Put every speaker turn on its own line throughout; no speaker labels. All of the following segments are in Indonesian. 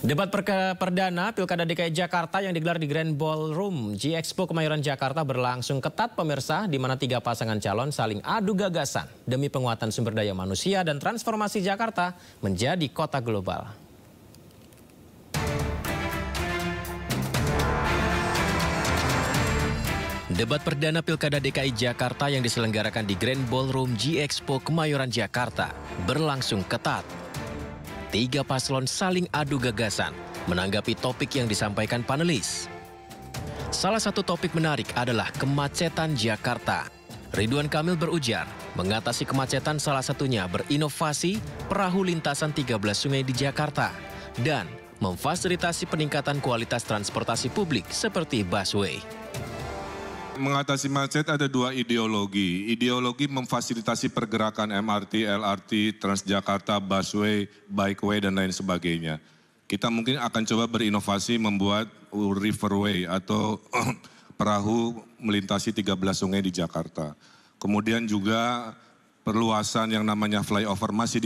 Debat perdana Pilkada DKI Jakarta yang digelar di Grand Ballroom G-Expo Kemayoran Jakarta berlangsung ketat pemirsa, di mana 3 pasangan calon saling adu gagasan demi penguatan sumber daya manusia dan transformasi Jakarta menjadi kota global. Debat perdana Pilkada DKI Jakarta yang diselenggarakan di Grand Ballroom G-Expo Kemayoran Jakarta berlangsung ketat. 3 paslon saling adu gagasan menanggapi topik yang disampaikan panelis. Salah satu topik menarik adalah kemacetan Jakarta. Ridwan Kamil berujar, mengatasi kemacetan salah satunya berinovasi perahu lintasan 13 sungai di Jakarta dan memfasilitasi peningkatan kualitas transportasi publik seperti busway.
Mengatasi macet ada 2 ideologi. Ideologi memfasilitasi pergerakan MRT, LRT, Transjakarta, busway, bikeway, dan lain sebagainya. Kita mungkin akan coba berinovasi membuat riverway atau perahu melintasi 13 sungai di Jakarta. Kemudian juga perluasan yang namanya flyover masih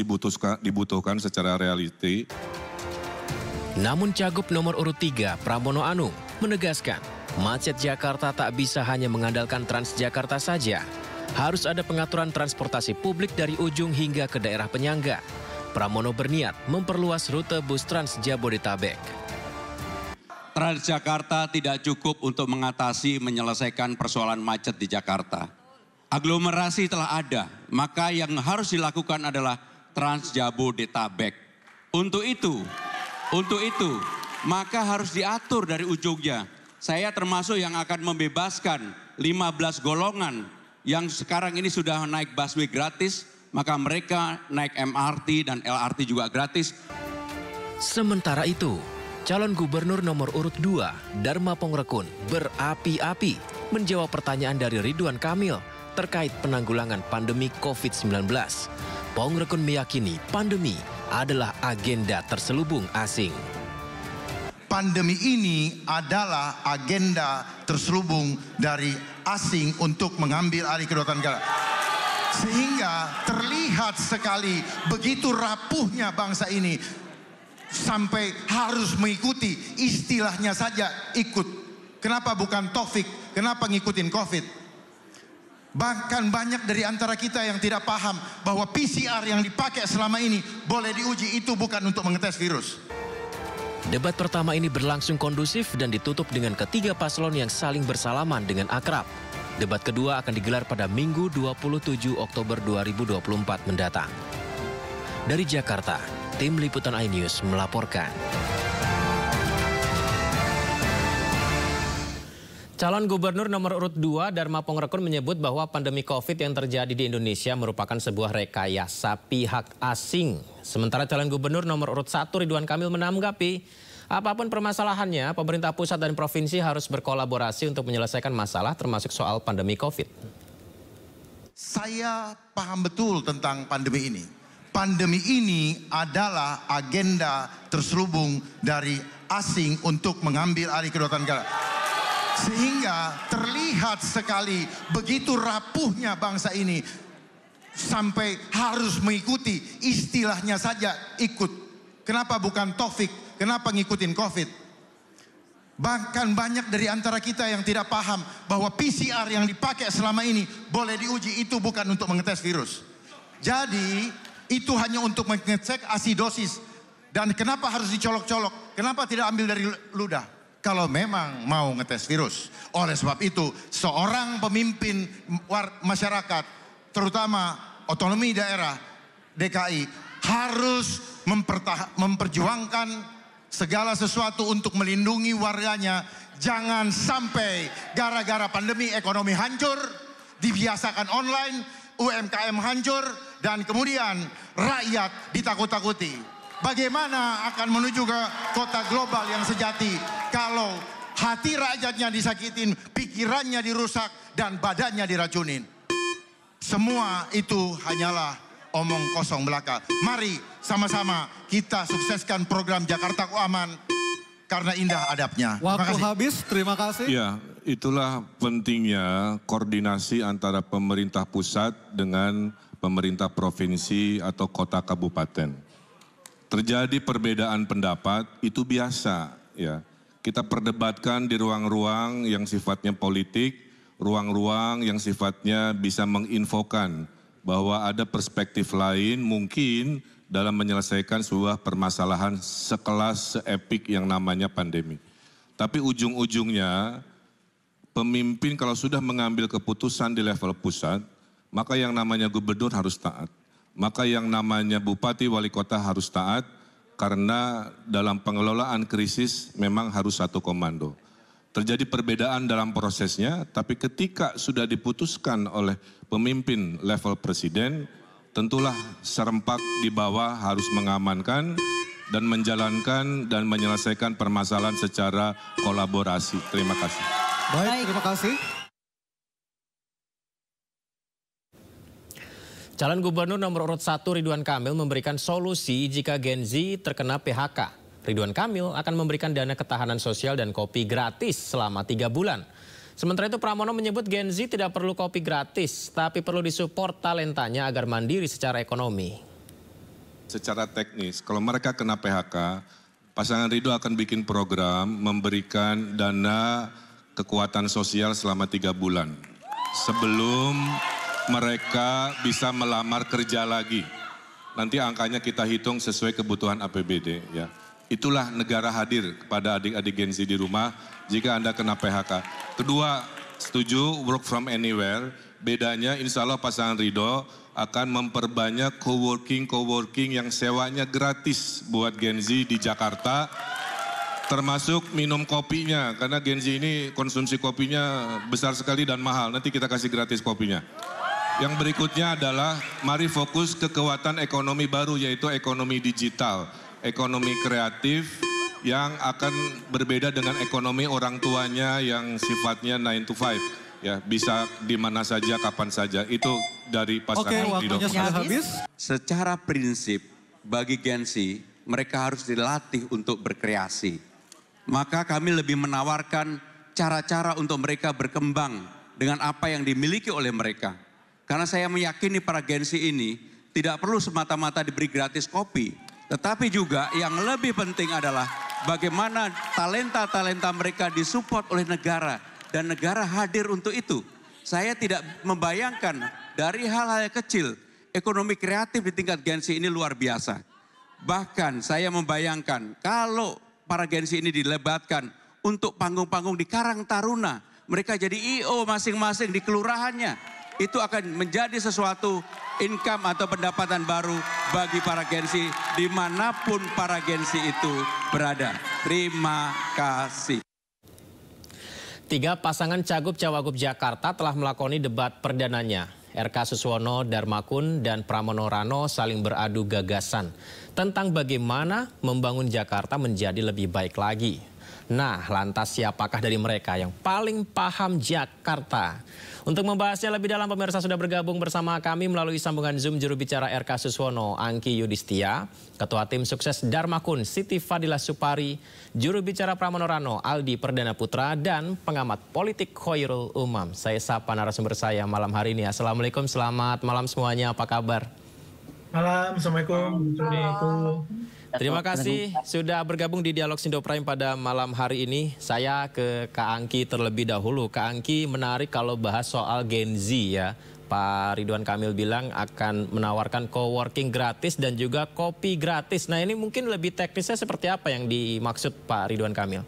dibutuhkan secara reality.
Namun Cagup nomor urut 3 Pramono Anung menegaskan, macet Jakarta tak bisa hanya mengandalkan Transjakarta saja. Harus ada pengaturan transportasi publik dari ujung hingga ke daerah penyangga. Pramono berniat memperluas rute bus Trans Jabodetabek.
Transjakarta tidak cukup untuk menyelesaikan persoalan macet di Jakarta. Aglomerasi telah ada, maka yang harus dilakukan adalah Trans Jabodetabek. Untuk itu, maka harus diatur dari ujungnya. Saya termasuk yang akan membebaskan 15 golongan yang sekarang ini sudah naik busway gratis, maka mereka naik MRT dan LRT juga gratis.
Sementara itu, calon gubernur nomor urut 2, Dharma Pongrekun, berapi-api menjawab pertanyaan dari Ridwan Kamil terkait penanggulangan pandemi COVID-19. Pongrekun meyakini pandemi adalah agenda terselubung asing.
Pandemi ini adalah agenda terselubung dari asing untuk mengambil alih kedaulatan negara. Sehingga terlihat sekali begitu rapuhnya bangsa ini sampai harus mengikuti, istilahnya saja ikut. Kenapa bukan Taufik? Kenapa ngikutin COVID? Bahkan banyak dari antara kita yang tidak paham bahwa PCR yang dipakai selama ini boleh diuji, itu bukan untuk mengetes virus.
Debat pertama ini berlangsung kondusif dan ditutup dengan ketiga paslon yang saling bersalaman dengan akrab. Debat kedua akan digelar pada Minggu 27 Oktober 2024 mendatang. Dari Jakarta, tim Liputan iNews melaporkan. Calon gubernur nomor urut 2 Dharma Pongrekun menyebut bahwa pandemi COVID yang terjadi di Indonesia merupakan sebuah rekayasa pihak asing. Sementara calon gubernur nomor urut 1 Ridwan Kamil menanggapi, apapun permasalahannya, pemerintah pusat dan provinsi harus berkolaborasi untuk menyelesaikan masalah termasuk soal pandemi COVID.
Saya paham betul tentang pandemi ini. Pandemi ini adalah agenda terselubung dari asing untuk mengambil alih kedaulatan negara. Sehingga terlihat sekali begitu rapuhnya bangsa ini sampai harus mengikuti, istilahnya saja ikut. Kenapa bukan Taufik? Kenapa ngikutin COVID? Bahkan banyak dari antara kita yang tidak paham bahwa PCR yang dipakai selama ini boleh diuji, itu bukan untuk mengetes virus. Jadi itu hanya untuk mengecek asidosis. Dan kenapa harus dicolok-colok? Kenapa tidak ambil dari ludah? Kalau memang mau ngetes virus. Oleh sebab itu, seorang pemimpin masyarakat, terutama otonomi daerah DKI, harus memperjuangkan segala sesuatu untuk melindungi warganya. Jangan sampai gara-gara pandemi ekonomi hancur, dibiasakan online, UMKM hancur, dan kemudian rakyat ditakut-takuti. Bagaimana akan menuju ke kota global yang sejati kalau hati rakyatnya disakitin, pikirannya dirusak, dan badannya diracunin? Semua itu hanyalah omong kosong belaka. Mari sama-sama kita sukseskan program Jakarta Aman karena indah adabnya.
Waktu habis, terima kasih.
Ya, itulah pentingnya koordinasi antara pemerintah pusat dengan pemerintah provinsi atau kota kabupaten. terjadi perbedaan pendapat itu biasa ya. Kita perdebatkan di ruang-ruang yang sifatnya politik, ruang-ruang yang sifatnya bisa menginfokan bahwa ada perspektif lain mungkin dalam menyelesaikan sebuah permasalahan sekelas seepik yang namanya pandemi. Tapi ujung-ujungnya pemimpin kalau sudah mengambil keputusan di level pusat, maka yang namanya gubernur harus taat. Maka yang namanya bupati, wali kota harus taat, karena dalam pengelolaan krisis memang harus satu komando. Terjadi perbedaan dalam prosesnya, tapi ketika sudah diputuskan oleh pemimpin level presiden, tentulah serempak di bawah harus mengamankan dan menjalankan dan menyelesaikan permasalahan secara kolaborasi. Terima kasih.
Baik, terima kasih.
Calon Gubernur nomor urut 1 Ridwan Kamil memberikan solusi jika Gen Z terkena PHK. Ridwan Kamil akan memberikan dana ketahanan sosial dan kopi gratis selama 3 bulan. Sementara itu Pramono menyebut Gen Z tidak perlu kopi gratis, tapi perlu disupport talentanya agar mandiri secara ekonomi.
Secara teknis, kalau mereka kena PHK, pasangan Ridho akan bikin program memberikan dana kekuatan sosial selama 3 bulan. Sebelum mereka bisa melamar kerja lagi. Nanti angkanya kita hitung sesuai kebutuhan APBD ya. Itulah negara hadir kepada adik-adik Gen Z di rumah jika Anda kena PHK. Kedua, setuju work from anywhere. Bedanya insya Allah pasangan Ridho akan memperbanyak coworking yang sewanya gratis buat Gen Z di Jakarta. Termasuk minum kopinya, karena Gen Z ini konsumsi kopinya besar sekali dan mahal. Nanti kita kasih gratis kopinya. Yang berikutnya adalah mari fokus ke kekuatan ekonomi baru, yaitu ekonomi digital, ekonomi kreatif yang akan berbeda dengan ekonomi orang tuanya yang sifatnya 9 to 5. Ya, bisa di mana saja, kapan saja. Itu dari pasangan Ridho.
Waktunya sudah habis.
Secara prinsip bagi Gen Z mereka harus dilatih untuk berkreasi. Maka kami lebih menawarkan cara-cara untuk mereka berkembang dengan apa yang dimiliki oleh mereka. Karena saya meyakini para Gen Z ini tidak perlu semata-mata diberi gratis kopi. Tetapi juga yang lebih penting adalah bagaimana talenta-talenta mereka disupport oleh negara. Dan negara hadir untuk itu. Saya tidak membayangkan dari hal-hal kecil, ekonomi kreatif di tingkat Gen Z ini luar biasa. Bahkan saya membayangkan kalau para Gen Z ini dilebatkan untuk panggung-panggung di Karang Taruna. Mereka jadi I.O. masing-masing di kelurahannya. Itu akan menjadi sesuatu income atau pendapatan baru bagi para Gen Z dimanapun para Gen Z itu berada. Terima kasih.
3 pasangan Cagup-Cawagup Jakarta telah melakoni debat perdananya. RK Suswono Darmakun dan Pramono Rano saling beradu gagasan tentang bagaimana membangun Jakarta menjadi lebih baik lagi. Nah, lantas siapakah dari mereka yang paling paham Jakarta? Untuk membahasnya lebih dalam, pemirsa sudah bergabung bersama kami melalui sambungan Zoom juru bicara RK Suswono, Angki Yudhistia, Ketua Tim Sukses Darmakun, Siti Fadila Supari, juru bicara Pramono Rano, Aldi Perdana Putra, dan pengamat politik Khairul Umam. Saya sapa narasumber saya malam hari ini. Assalamualaikum, selamat malam semuanya, apa kabar?
Malam, Assalamualaikum.
Terima kasih sudah bergabung di Dialog Sindo Prime pada malam hari ini. Saya ke Kak Angki terlebih dahulu. Kak Angki, menarik kalau bahas soal Gen Z ya. Pak Ridwan Kamil bilang akan menawarkan coworking gratis dan juga kopi gratis. Nah, ini mungkin lebih teknisnya seperti apa yang dimaksud Pak Ridwan Kamil?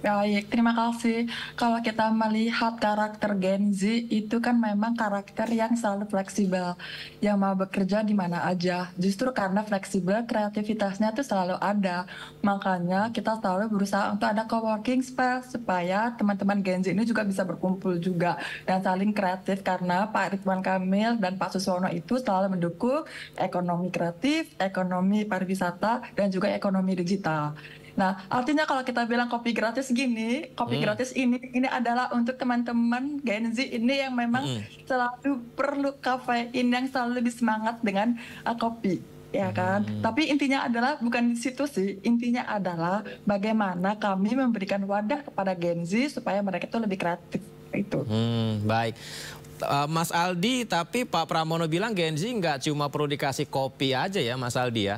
Baik, terima kasih. Kalau kita melihat karakter Gen Z itu kan memang karakter yang selalu fleksibel, yang mau bekerja di mana aja. Justru karena fleksibel, kreativitasnya itu selalu ada. Makanya kita selalu berusaha untuk ada coworking space supaya teman-teman Gen Z ini juga bisa berkumpul juga dan saling kreatif, karena Pak Ridwan Kamil dan Pak Suswono itu selalu mendukung ekonomi kreatif, ekonomi pariwisata, dan juga ekonomi digital. Nah, artinya kalau kita bilang kopi gratis gini, kopi gratis ini adalah untuk teman-teman Gen Z ini yang memang selalu perlu kafein, yang selalu lebih semangat dengan kopi, ya kan? Tapi intinya adalah bukan di situ sih, intinya adalah bagaimana kami memberikan wadah kepada Gen Z supaya mereka itu lebih kreatif itu.
Baik. Mas Aldi, tapi Pak Pramono bilang Gen Z nggak cuma perlu dikasih kopi aja ya, Mas Aldi ya?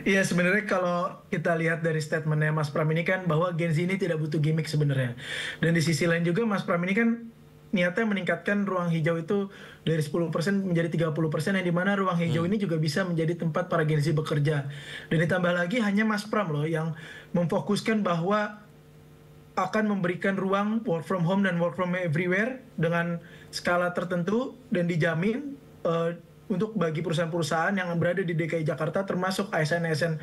Iya, sebenarnya kalau kita lihat dari statementnya Mas Pram ini kan bahwa Gen Z ini tidak butuh gimmick sebenarnya. Dan di sisi lain juga Mas Pram ini kan niatnya meningkatkan ruang hijau itu dari 10% menjadi 30%, yang dimana ruang hijau ini juga bisa menjadi tempat para Gen Z bekerja. Dan ditambah lagi hanya Mas Pram loh yang memfokuskan bahwa akan memberikan ruang work from home dan work from everywhere dengan skala tertentu dan dijamin untuk bagi perusahaan-perusahaan yang berada di DKI Jakarta, termasuk ASN-ASN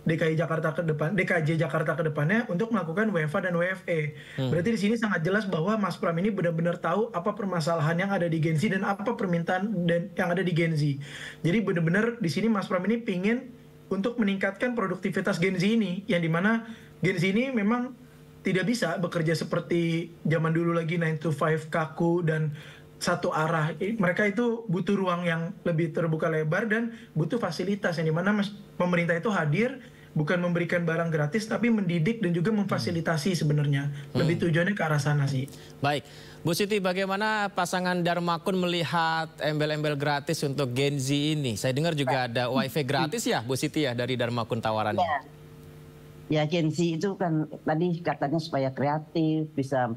DKI Jakarta ke depan, DKJ Jakarta ke depannya untuk melakukan WFA dan WFE. Berarti di sini sangat jelas bahwa Mas Pram ini benar-benar tahu apa permasalahan yang ada di Gen Z dan apa permintaan yang ada di Gen Z. Jadi benar-benar di sini Mas Pram ini pingin untuk meningkatkan produktivitas Gen Z ini, yang dimana Gen Z ini memang tidak bisa bekerja seperti zaman dulu lagi 9 to 5 kaku dan satu arah. Mereka itu butuh ruang yang lebih terbuka lebar dan butuh fasilitas, yang dimana pemerintah itu hadir bukan memberikan barang gratis tapi mendidik dan juga memfasilitasi sebenarnya. Lebih tujuannya ke arah sana sih.
Baik, Bu Siti, bagaimana pasangan Darmakun melihat embel-embel gratis untuk Gen Z ini? Saya dengar juga ada wifi gratis ya Bu Siti ya dari Darmakun tawarannya.
Ya, Gen Z itu kan tadi katanya supaya kreatif, bisa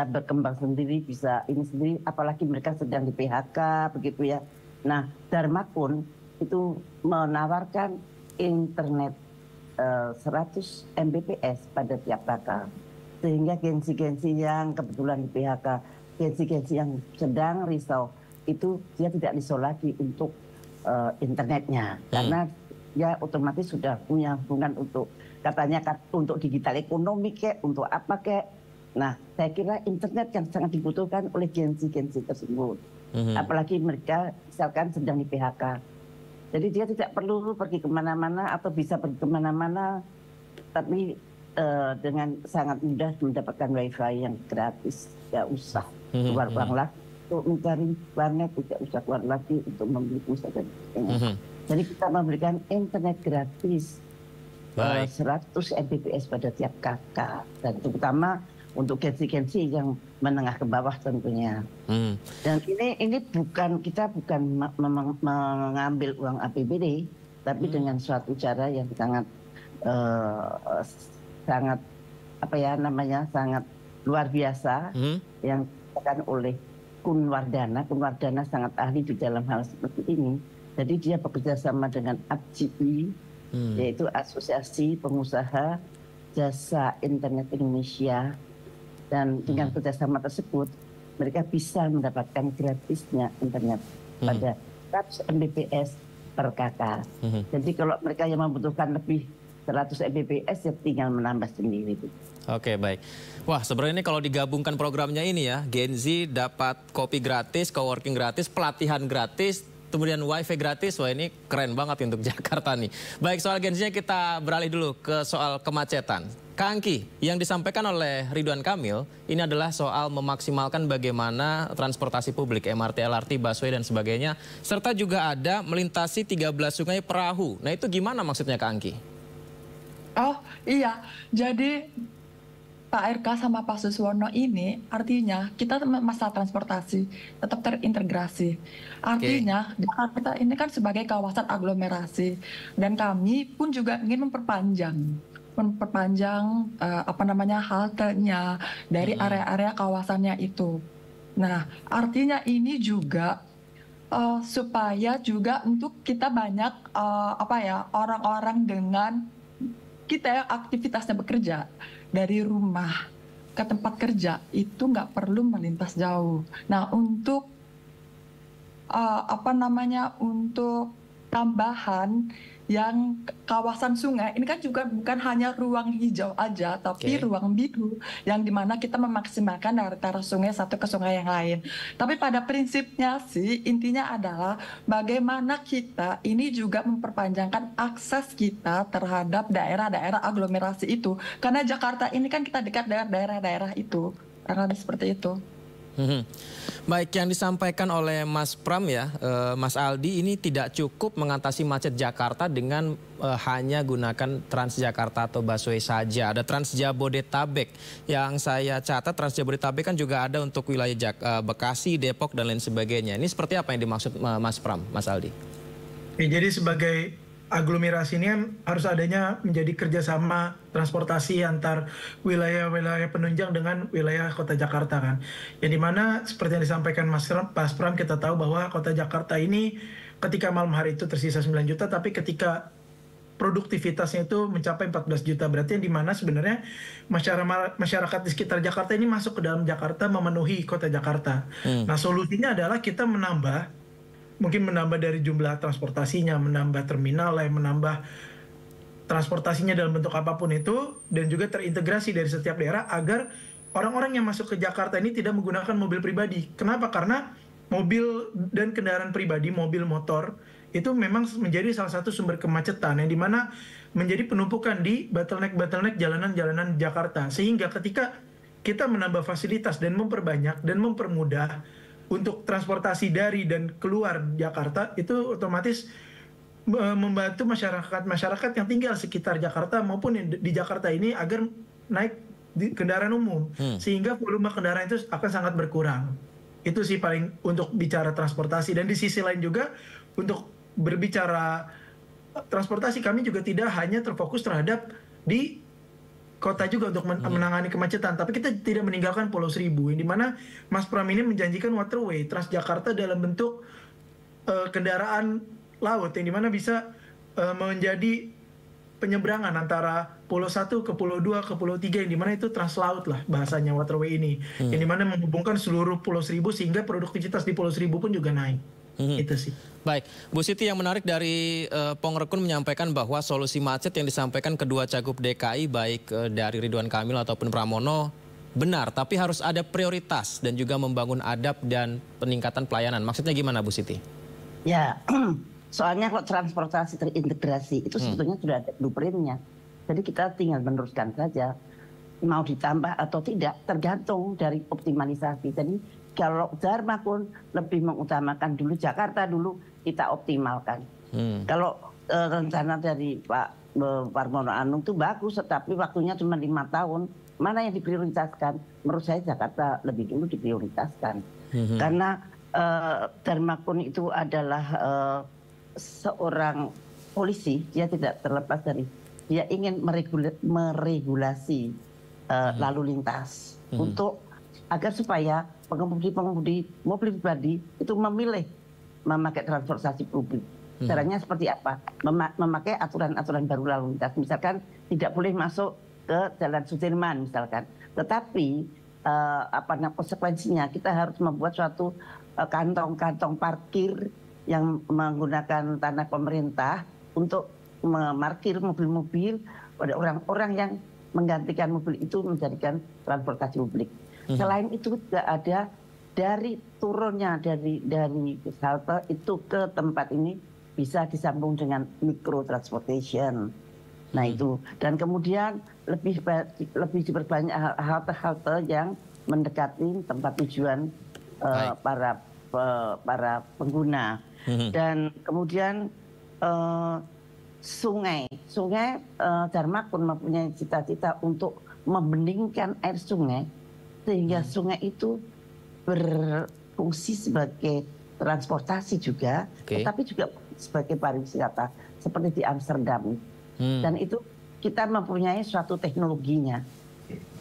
berkembang sendiri, bisa ini sendiri, apalagi mereka sedang di PHK begitu ya. Nah, Darmakun itu menawarkan internet 100 Mbps pada tiap kakak, sehingga Gen Z yang kebetulan di PHK, Gen Z yang sedang risau itu dia tidak risau lagi untuk internetnya, karena dia otomatis sudah punya hubungan untuk katanya untuk digital ekonomi kek, untuk apa kek. Nah, saya kira internet yang sangat dibutuhkan oleh Gen Z tersebut. Apalagi mereka misalkan sedang di PHK. Jadi dia tidak perlu pergi kemana-mana atau bisa pergi kemana-mana, tapi dengan sangat mudah mendapatkan wifi yang gratis. Tidak usah keluar uang lagi untuk mencari warnet, tidak usah keluar lagi untuk membeli pulsa dan sebagainya. Jadi kita memberikan internet gratis 100 Mbps pada tiap kakak, dan terutama untuk Gen Z yang menengah ke bawah tentunya. Dan ini kita bukan mengambil uang APBD, tapi dengan suatu cara yang sangat apa ya namanya, sangat luar biasa yang dilakukan oleh Kun Wardana. Kun Wardana sangat ahli di dalam hal seperti ini. Jadi dia bekerja sama dengan APJI, yaitu Asosiasi Pengusaha Jasa Internet Indonesia. Dan dengan kerjasama tersebut, mereka bisa mendapatkan gratisnya internet pada 100 Mbps per kakak. Jadi kalau mereka yang membutuhkan lebih 100 Mbps, ya tinggal menambah sendiri.
Oke, baik. Wah, sebenarnya ini kalau digabungkan programnya ini ya, Gen Z dapat kopi gratis, coworking gratis, pelatihan gratis, kemudian wifi gratis. Wah, ini keren banget untuk Jakarta nih. Baik, soal Gen Z-nya kita beralih dulu ke soal kemacetan. Kang Angki, yang disampaikan oleh Ridwan Kamil ini adalah soal memaksimalkan bagaimana transportasi publik, MRT, LRT, busway dan sebagainya, serta juga ada melintasi 13 sungai perahu. Nah, itu gimana maksudnya Kang Angki?
Oh iya, jadi Pak RK sama Pak Suswono ini artinya kita masalah transportasi tetap terintegrasi. Artinya Jakarta ini kan sebagai kawasan aglomerasi, dan kami pun juga ingin memperpanjang haltenya dari area-area kawasannya itu. Nah, artinya ini juga supaya juga untuk kita banyak orang-orang dengan kita yang aktivitasnya bekerja dari rumah ke tempat kerja itu nggak perlu melintas jauh. Nah, untuk untuk tambahan yang kawasan sungai ini kan juga bukan hanya ruang hijau aja, tapi ruang biru yang dimana kita memaksimalkan dari antara sungai satu ke sungai yang lain. Tapi pada prinsipnya sih intinya adalah bagaimana kita ini juga memperpanjangkan akses kita terhadap daerah-daerah aglomerasi itu, karena Jakarta ini kan kita dekat dengan daerah-daerah itu, karena seperti itu.
Baik, yang disampaikan oleh Mas Pram ya, Mas Aldi, ini tidak cukup mengatasi macet Jakarta dengan hanya gunakan Transjakarta atau busway saja. Ada Transjabodetabek yang saya catat. Transjabodetabek kan juga ada untuk wilayah Bekasi, Depok dan lain sebagainya. Ini seperti apa yang dimaksud Mas Pram, Mas Aldi?
Jadi sebagai aglomerasi ini kan harus adanya menjadi kerjasama transportasi antar wilayah-wilayah penunjang dengan wilayah Kota Jakarta kan. Yang dimana seperti yang disampaikan Mas Pram, kita tahu bahwa Kota Jakarta ini ketika malam hari itu tersisa 9 juta, tapi ketika produktivitasnya itu mencapai 14 juta. Berarti yang dimana sebenarnya masyarakat di sekitar Jakarta ini masuk ke dalam Jakarta, memenuhi Kota Jakarta. Nah, solusinya adalah kita mungkin menambah dari jumlah transportasinya, menambah terminalnya, menambah transportasinya dalam bentuk apapun itu, dan juga terintegrasi dari setiap daerah agar orang-orang yang masuk ke Jakarta ini tidak menggunakan mobil pribadi. Kenapa? Karena mobil dan kendaraan pribadi, mobil motor, itu memang menjadi salah satu sumber kemacetan yang dimana menjadi penumpukan di bottleneck jalanan-jalanan Jakarta. Sehingga ketika kita menambah fasilitas dan memperbanyak dan mempermudah untuk transportasi dari dan keluar Jakarta, itu otomatis membantu masyarakat yang tinggal sekitar Jakarta maupun di Jakarta ini agar naik di kendaraan umum, sehingga volume kendaraan itu akan sangat berkurang. Itu sih paling untuk bicara transportasi. Dan di sisi lain juga untuk berbicara transportasi, kami juga tidak hanya terfokus terhadap di kota juga untuk menangani kemacetan, tapi kita tidak meninggalkan Pulau Seribu, yang dimana Mas Pram ini menjanjikan waterway Transjakarta dalam bentuk kendaraan laut, yang dimana bisa menjadi penyeberangan antara Pulau 1 ke Pulau 2 ke Pulau 3, yang dimana itu translaut lah bahasanya waterway ini, yang dimana menghubungkan seluruh Pulau Seribu sehingga produktivitas di Pulau Seribu pun juga naik. Itu sih.
Baik, Bu Siti, yang menarik dari Pongrekun menyampaikan bahwa solusi macet yang disampaikan kedua cagup DKI baik dari Ridwan Kamil ataupun Pramono benar, tapi harus ada prioritas dan juga membangun adab dan peningkatan pelayanan. Maksudnya gimana, Bu Siti?
Ya, soalnya kalau transportasi terintegrasi itu sebetulnya sudah ada blueprintnya. Jadi kita tinggal meneruskan saja. Mau ditambah atau tidak tergantung dari optimalisasi. Jadi kalau Dharma pun lebih mengutamakan dulu Jakarta dulu kita optimalkan. Kalau rencana dari Pak Parmono Anung itu bagus, tetapi waktunya cuma 5 tahun. Mana yang diprioritaskan? Menurut saya Jakarta lebih dulu diprioritaskan. Karena Dharma Kun itu adalah seorang polisi, dia tidak terlepas dari, dia ingin meregulasi lalu lintas untuk agar supaya pengemudi mobil pribadi itu memilih memakai transportasi publik. Caranya seperti apa? Memakai aturan-aturan baru lalu lintas. Misalkan tidak boleh masuk ke Jalan Sudirman misalkan. Tetapi konsekuensinya kita harus membuat suatu kantong-kantong parkir yang menggunakan tanah pemerintah untuk memarkir mobil-mobil pada orang-orang yang menggantikan mobil itu menjadikan transportasi publik. Selain itu juga ada dari turunnya dari halte itu ke tempat ini bisa disambung dengan micro transportation. Nah itu, dan kemudian lebih diperbanyak halte-halte yang mendekati tempat tujuan para pengguna. Dan kemudian sungai Dharma pun mempunyai cita-cita untuk membeningkan air sungai sehingga sungai itu berfungsi sebagai transportasi juga, tetapi juga sebagai pariwisata seperti di Amsterdam. Dan itu kita mempunyai suatu teknologinya.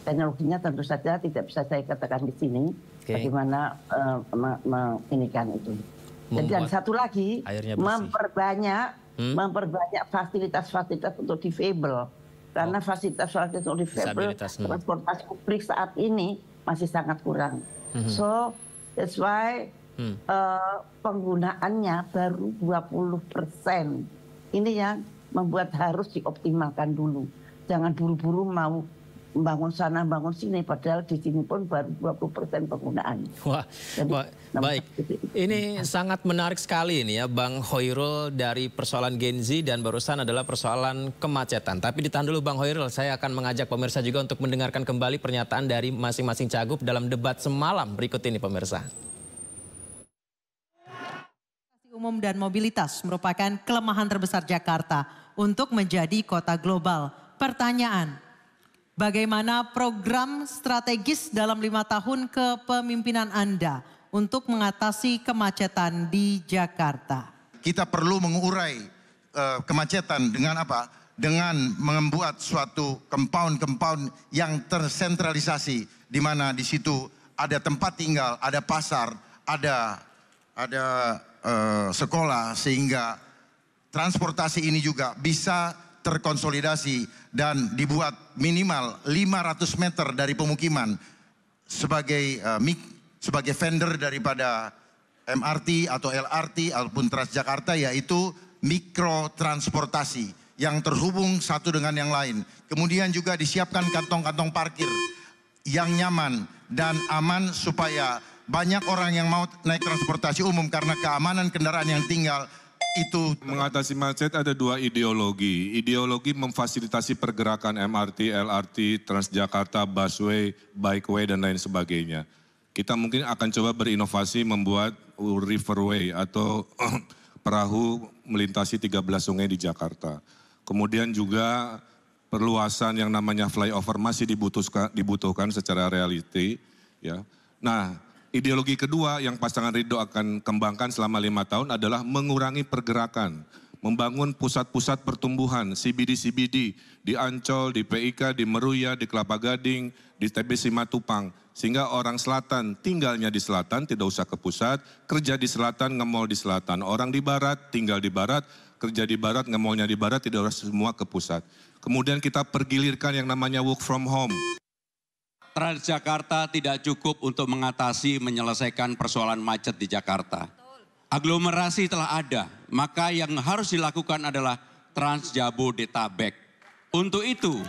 Teknologinya tentu saja tidak bisa saya katakan di sini bagaimana menginikan itu. Dan satu lagi memperbanyak fasilitas-fasilitas untuk difabel. Karena fasilitas-fasilitas untuk difabel transportasi publik saat ini masih sangat kurang. So that's why penggunaannya baru 20%. Ini yang membuat harus dioptimalkan dulu. Jangan buru-buru mau membangun sana, bangun sini, padahal di sini pun baru 20% penggunaan.
Wah, baik. Ini sangat menarik sekali ini ya, Bang Hoirul, dari persoalan Gen Z dan barusan adalah persoalan kemacetan. Tapi ditahan dulu Bang Hoirul, saya akan mengajak pemirsa juga untuk mendengarkan kembali pernyataan dari masing-masing cagup dalam debat semalam. Berikut ini pemirsa.
Umum dan mobilitas merupakan kelemahan terbesar Jakarta untuk menjadi kota global. Pertanyaan, bagaimana program strategis dalam 5 tahun kepemimpinan Anda untuk mengatasi kemacetan di Jakarta?
Kita perlu mengurai kemacetan dengan apa? Dengan membuat suatu compound yang tersentralisasi, di mana di situ ada tempat tinggal, ada pasar, ada sekolah, sehingga transportasi ini juga bisa terkonsolidasi dan dibuat minimal 500 meter dari pemukiman sebagai vendor daripada MRT atau LRT ataupun Transjakarta, yaitu mikrotransportasi yang terhubung satu dengan yang lain. Kemudian juga disiapkan kantong-kantong parkir yang nyaman dan aman supaya banyak orang yang mau naik transportasi umum karena keamanan kendaraan yang tinggal itu.
Mengatasi macet ada dua ideologi. Ideologi memfasilitasi pergerakan MRT, LRT, Transjakarta, busway, bikeway dan lain sebagainya. Kita mungkin akan coba berinovasi membuat riverway atau perahu melintasi 13 sungai di Jakarta. Kemudian juga perluasan yang namanya flyover masih dibutuhkan secara reality. Ya. Nah, ideologi kedua yang pasangan Ridho akan kembangkan selama 5 tahun adalah mengurangi pergerakan. Membangun pusat-pusat pertumbuhan, CBD di Ancol, di PIK, di Meruya, di Kelapa Gading, di TB Simatupang. Sehingga orang selatan tinggalnya di selatan, tidak usah ke pusat, kerja di selatan, nge-mall di selatan. Orang di barat, tinggal di barat, kerja di barat, nge-mallnya di barat, tidak harus semua ke pusat. Kemudian kita pergilirkan yang namanya work from home.
Transjakarta tidak cukup untuk menyelesaikan persoalan macet di Jakarta. Aglomerasi telah ada, maka yang harus dilakukan adalah Transjabodetabek. Untuk itu,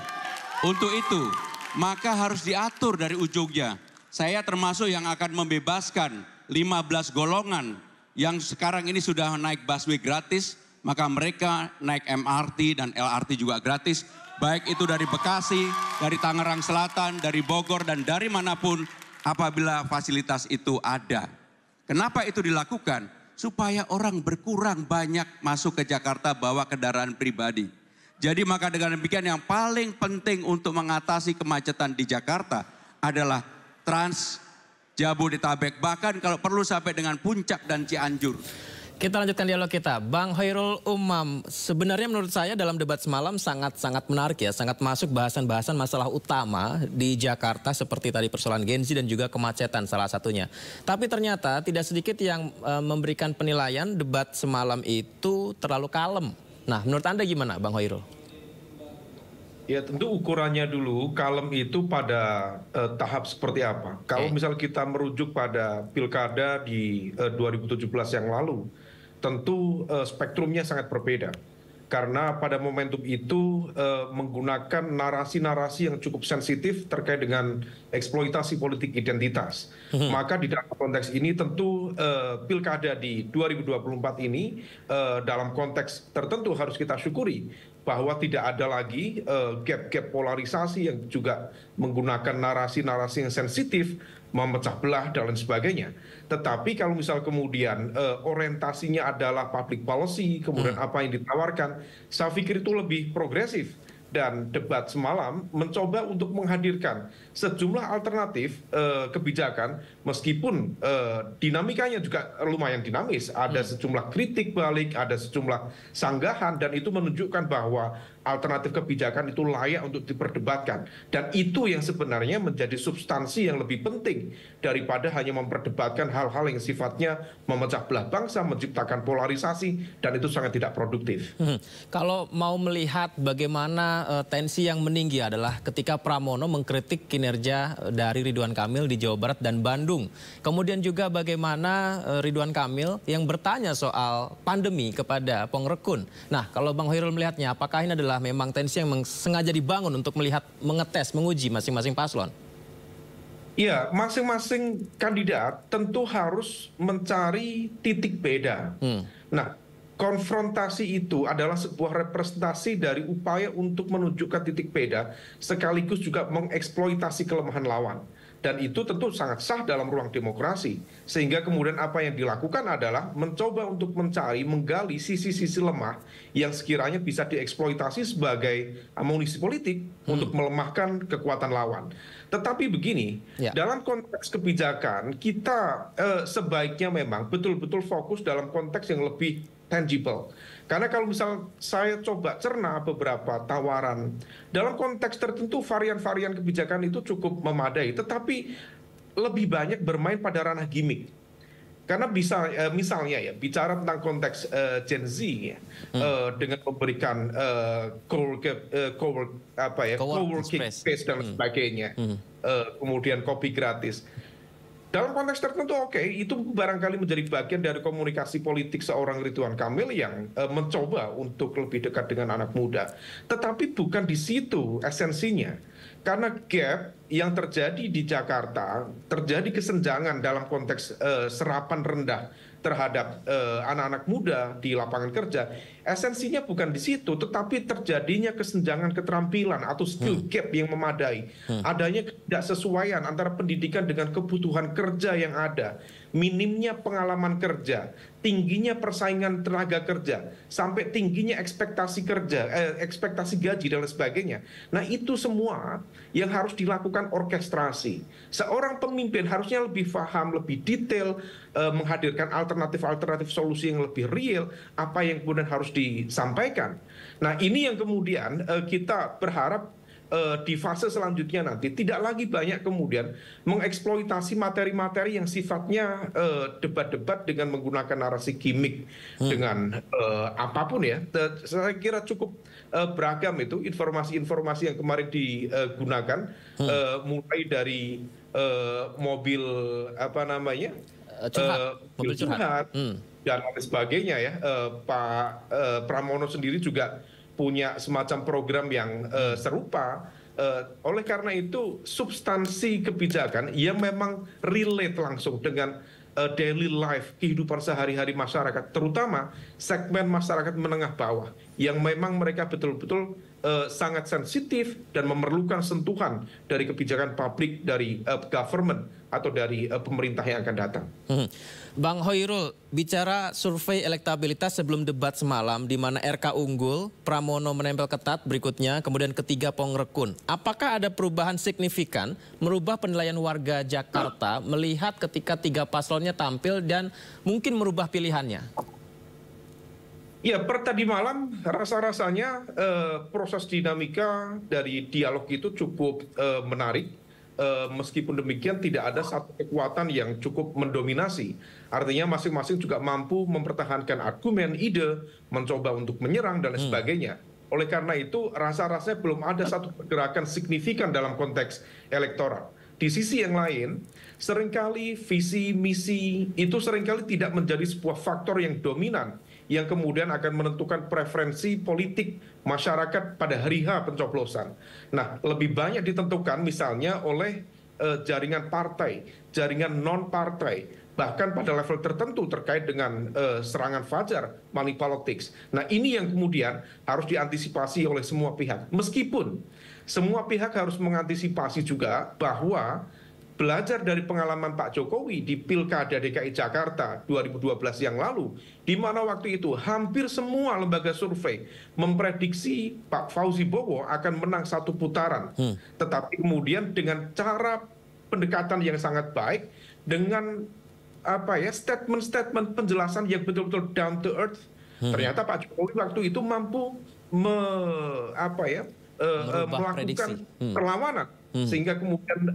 maka harus diatur dari ujungnya. Saya termasuk yang akan membebaskan 15 golongan yang sekarang ini sudah naik busway gratis, maka mereka naik MRT dan LRT juga gratis. Baik itu dari Bekasi, dari Tangerang Selatan, dari Bogor, dan dari manapun apabila fasilitas itu ada. Kenapa itu dilakukan? Supaya orang berkurang banyak masuk ke Jakarta bawa kendaraan pribadi. Jadi maka dengan demikian yang paling penting untuk mengatasi kemacetan di Jakarta adalah Transjabodetabek. Bahkan kalau perlu sampai dengan Puncak dan Cianjur.
Kita lanjutkan dialog kita. Bang Hoirul Umam, sebenarnya menurut saya dalam debat semalam sangat menarik ya. Sangat masuk bahasan-bahasan masalah utama di Jakarta seperti tadi persoalan Gen Z dan juga kemacetan salah satunya. Tapi ternyata tidak sedikit yang memberikan penilaian debat semalam itu terlalu kalem. Nah menurut Anda gimana Bang Hoirul?
Ya tentu ukurannya dulu kalem itu pada tahap seperti apa. Kalau misal kita merujuk pada pilkada di 2017 yang lalu, tentu spektrumnya sangat berbeda. Karena pada momentum itu menggunakan narasi-narasi yang cukup sensitif terkait dengan eksploitasi politik identitas. Maka di dalam konteks ini tentu pilkada di 2024 ini dalam konteks tertentu harus kita syukuri bahwa tidak ada lagi gap-gap polarisasi yang juga menggunakan narasi-narasi yang sensitif, memecah belah dan lain sebagainya. Tetapi kalau misal kemudian orientasinya adalah public policy, kemudian apa yang ditawarkan, saya pikir itu lebih progresif. Dan debat semalam mencoba untuk menghadirkan sejumlah alternatif kebijakan, meskipun dinamikanya juga lumayan dinamis. Ada sejumlah kritik balik, ada sejumlah sanggahan, dan itu menunjukkan bahwa alternatif kebijakan itu layak untuk diperdebatkan. Dan itu yang sebenarnya menjadi substansi yang lebih penting daripada hanya memperdebatkan hal-hal yang sifatnya memecah belah bangsa, menciptakan polarisasi, dan itu sangat tidak produktif.
Kalau mau melihat bagaimana tensi yang meninggi adalah ketika Pramono mengkritik kinerja dari Ridwan Kamil di Jawa Barat dan Bandung. Kemudian juga bagaimana Ridwan Kamil yang bertanya soal pandemi kepada Pongrekun. Nah, kalau Bang Hoirul melihatnya, apakah ini adalah memang tensi yang sengaja dibangun untuk melihat, mengetes, menguji masing-masing paslon?
Iya, masing-masing kandidat tentu harus mencari titik beda. Nah, konfrontasi itu adalah sebuah representasi dari upaya untuk menunjukkan titik beda, sekaligus juga mengeksploitasi kelemahan lawan. Dan itu tentu sangat sah dalam ruang demokrasi. Sehingga kemudian apa yang dilakukan adalah mencoba untuk mencari, menggali sisi-sisi lemah yang sekiranya bisa dieksploitasi sebagai amunisi politik untuk melemahkan kekuatan lawan. Tetapi begini, dalam konteks kebijakan kita sebaiknya memang betul-betul fokus dalam konteks yang lebih tangible. Karena kalau misal saya coba cerna beberapa tawaran, dalam konteks tertentu varian-varian kebijakan itu cukup memadai, tetapi lebih banyak bermain pada ranah gimmick. Karena misalnya ya, bicara tentang konteks Gen Z ya, dengan memberikan co-working space dan sebagainya, kemudian kopi gratis. Dalam konteks tertentu oke, itu barangkali menjadi bagian dari komunikasi politik seorang Ridwan Kamil yang mencoba untuk lebih dekat dengan anak muda. Tetapi bukan di situ esensinya. Karena gap yang terjadi di Jakarta, terjadi kesenjangan dalam konteks serapan rendah terhadap anak-anak muda di lapangan kerja, esensinya bukan di situ, tetapi terjadinya kesenjangan keterampilan atau skill gap yang memadai. Adanya ketidaksesuaian antara pendidikan dengan kebutuhan kerja yang ada, minimnya pengalaman kerja, tingginya persaingan tenaga kerja, sampai tingginya ekspektasi kerja, ekspektasi gaji dan lain sebagainya. Nah itu semua yang harus dilakukan orkestrasi. Seorang pemimpin harusnya lebih paham, lebih detail, menghadirkan alternatif-alternatif solusi yang lebih real, apa yang kemudian harus disampaikan. Nah ini yang kemudian kita berharap di fase selanjutnya nanti tidak lagi banyak kemudian mengeksploitasi materi-materi yang sifatnya debat-debat dengan menggunakan narasi gimmick dengan apapun ya. Saya kira cukup beragam itu informasi-informasi yang kemarin digunakan, mulai dari mobil mobil curhat dan lain sebagainya ya. Pak Pramono sendiri juga punya semacam program yang serupa. Oleh karena itu substansi kebijakan yang memang relate langsung dengan daily life, kehidupan sehari-hari masyarakat, terutama segmen masyarakat menengah bawah yang memang mereka betul-betul sangat sensitif dan memerlukan sentuhan dari kebijakan publik, dari government atau dari pemerintah yang akan datang.
Bang Hoirul, bicara survei elektabilitas sebelum debat semalam di mana RK unggul, Pramono menempel ketat berikutnya, kemudian ketiga Pongrekun. Apakah ada perubahan signifikan merubah penilaian warga Jakarta melihat ketika tiga paslonnya tampil dan mungkin merubah pilihannya?
Ya, per tadi malam rasa-rasanya proses dinamika dari dialog itu cukup menarik. Meskipun demikian tidak ada satu kekuatan yang cukup mendominasi. Artinya masing-masing juga mampu mempertahankan argumen, ide, mencoba untuk menyerang dan sebagainya. Oleh karena itu rasa-rasanya belum ada satu pergerakan signifikan dalam konteks elektoral. Di sisi yang lain, seringkali visi, misi itu seringkali tidak menjadi sebuah faktor yang dominan yang kemudian akan menentukan preferensi politik masyarakat pada hari H pencoblosan. Nah, lebih banyak ditentukan misalnya oleh jaringan partai, jaringan non-partai, bahkan pada level tertentu terkait dengan serangan fajar, money politics. Nah, ini yang kemudian harus diantisipasi oleh semua pihak. Meskipun semua pihak harus mengantisipasi juga bahwa belajar dari pengalaman Pak Jokowi di Pilkada DKI Jakarta 2012 yang lalu, di mana waktu itu hampir semua lembaga survei memprediksi Pak Fauzi Bowo akan menang satu putaran. Tetapi kemudian dengan cara pendekatan yang sangat baik, dengan statement-statement penjelasan yang betul-betul down to earth, ternyata Pak Jokowi waktu itu mampu melakukan perlawanan. Sehingga kemudian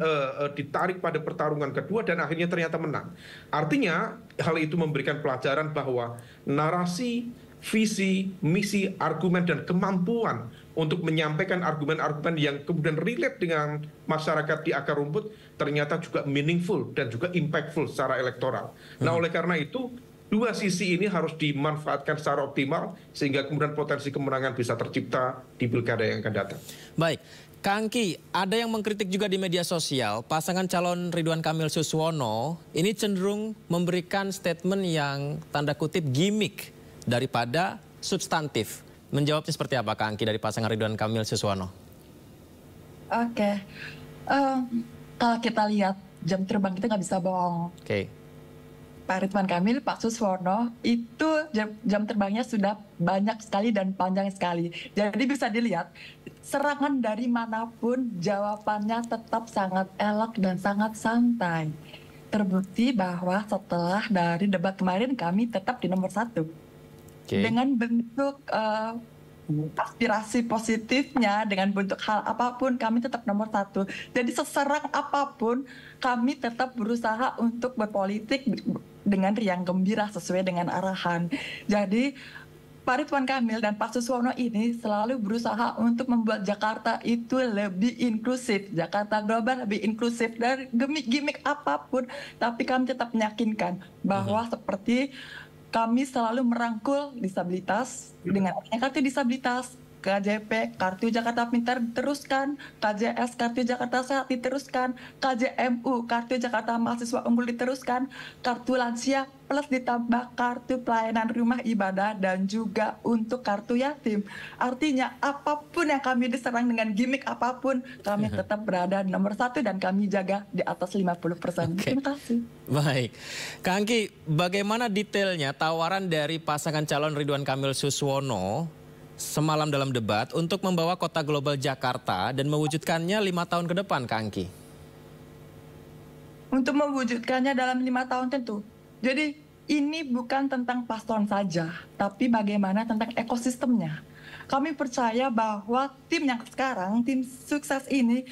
ditarik pada pertarungan kedua dan akhirnya ternyata menang. Artinya hal itu memberikan pelajaran bahwa narasi, visi, misi, argumen, dan kemampuan untuk menyampaikan argumen-argumen yang kemudian relate dengan masyarakat di akar rumput ternyata juga meaningful dan juga impactful secara elektoral. Nah oleh karena itu dua sisi ini harus dimanfaatkan secara optimal sehingga kemudian potensi kemenangan bisa tercipta di pilkada yang akan datang.
Baik. Kang Ki, ada yang mengkritik juga di media sosial, pasangan calon Ridwan Kamil Suswono ini cenderung memberikan statement yang tanda kutip gimmick daripada substantif. Menjawabnya seperti apa Kang Ki dari pasangan Ridwan Kamil Suswono?
Oke. Kalau kita lihat jam terbang kita nggak bisa bohong. Pak Ridwan Kamil, Pak Suswono itu jam terbangnya sudah banyak sekali dan panjang sekali. Jadi bisa dilihat serangan dari manapun jawabannya tetap sangat elok dan sangat santai. Terbukti bahwa setelah dari debat kemarin kami tetap di nomor 1. dengan bentuk aspirasi positifnya, dengan bentuk hal apapun kami tetap nomor 1. Jadi seserang apapun kami tetap berusaha untuk berpolitik dengan riang gembira sesuai dengan arahan. Jadi Pak Ridwan Kamil dan Pak Suswono ini selalu berusaha untuk membuat Jakarta itu lebih inklusif, Jakarta global lebih inklusif, dari gimmick apapun, tapi kami tetap meyakinkan bahwa seperti kami selalu merangkul disabilitas dengan adanya kartu disabilitas, KJP, Kartu Jakarta Pintar diteruskan, KJS, Kartu Jakarta Sehat diteruskan, KJMU, Kartu Jakarta Mahasiswa Unggul diteruskan, Kartu Lansia plus ditambah Kartu Pelayanan Rumah Ibadah dan juga untuk Kartu Yatim. Artinya apapun yang kami diserang dengan gimmick apapun, kami tetap berada di nomor 1 dan kami jaga di atas 50%. Terima kasih.
Baik, Kak Angki, bagaimana detailnya tawaran dari pasangan calon Ridwan Kamil Suswono semalam dalam debat untuk membawa kota global Jakarta dan mewujudkannya 5 tahun ke depan, Kak Angki?
Untuk mewujudkannya dalam 5 tahun tentu. Jadi ini bukan tentang paslon saja, tapi bagaimana tentang ekosistemnya. Kami percaya bahwa tim yang sekarang, tim sukses ini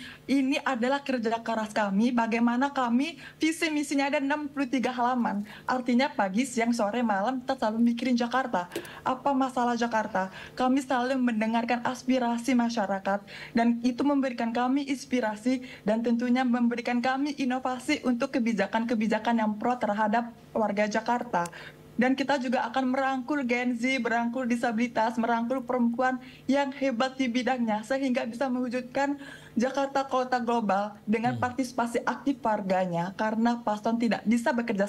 adalah kerja keras kami. Bagaimana kami, visi misinya ada 63 halaman. Artinya pagi, siang, sore, malam kita selalu mikirin Jakarta. Apa masalah Jakarta? Kami selalu mendengarkan aspirasi masyarakat. Dan itu memberikan kami inspirasi dan tentunya memberikan kami inovasi untuk kebijakan-kebijakan yang pro terhadap warga Jakarta. Dan kita juga akan merangkul Gen Z, merangkul disabilitas, merangkul perempuan yang hebat di bidangnya, sehingga bisa mewujudkan Jakarta kota global dengan partisipasi aktif warganya. Karena paslon tidak bisa bekerja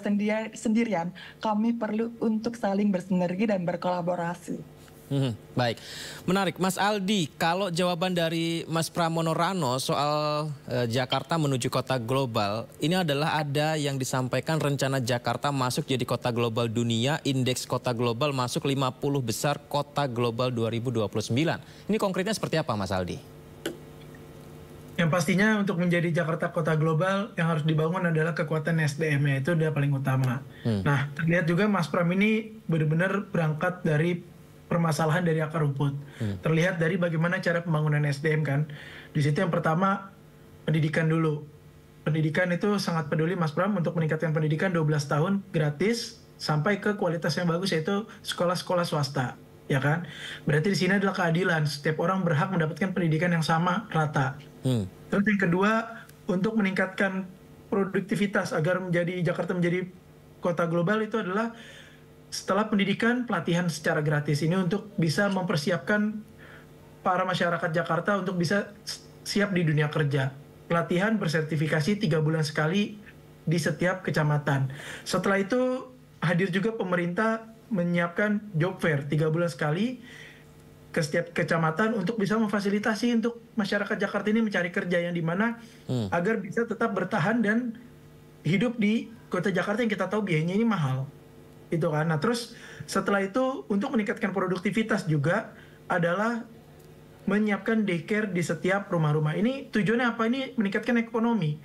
sendirian, kami perlu untuk saling bersinergi dan berkolaborasi.
Baik, menarik. Mas Aldi, kalau jawaban dari Mas Pramono Rano soal Jakarta menuju kota global, ini adalah ada yang disampaikan rencana Jakarta masuk jadi kota global dunia, indeks kota global masuk 50 besar kota global 2029. Ini konkretnya seperti apa, Mas Aldi?
Yang pastinya untuk menjadi Jakarta kota global yang harus dibangun adalah kekuatan SDM-nya, itu udah paling utama. Nah, terlihat juga Mas Pram ini benar-benar berangkat dari permasalahan dari akar rumput. Terlihat dari bagaimana cara pembangunan SDM kan. Di situ yang pertama pendidikan dulu. Pendidikan itu sangat peduli Mas Pram untuk meningkatkan pendidikan 12 tahun gratis sampai ke kualitas yang bagus, yaitu sekolah-sekolah swasta, ya kan? Berarti di sini adalah keadilan, setiap orang berhak mendapatkan pendidikan yang sama rata. Terus yang kedua, untuk meningkatkan produktivitas agar Jakarta menjadi kota global itu adalah setelah pendidikan, pelatihan secara gratis ini untuk bisa mempersiapkan para masyarakat Jakarta untuk bisa siap di dunia kerja. Pelatihan bersertifikasi 3 bulan sekali di setiap kecamatan. Setelah itu hadir juga pemerintah menyiapkan job fair 3 bulan sekali ke setiap kecamatan untuk bisa memfasilitasi untuk masyarakat Jakarta ini mencari kerja yang dimana agar bisa tetap bertahan dan hidup di kota Jakarta yang kita tahu biayanya ini mahal. Itu kan. Nah, terus setelah itu untuk meningkatkan produktivitas juga adalah menyiapkan daycare di setiap rumah-rumah. Ini tujuannya apa? Ini meningkatkan ekonomi.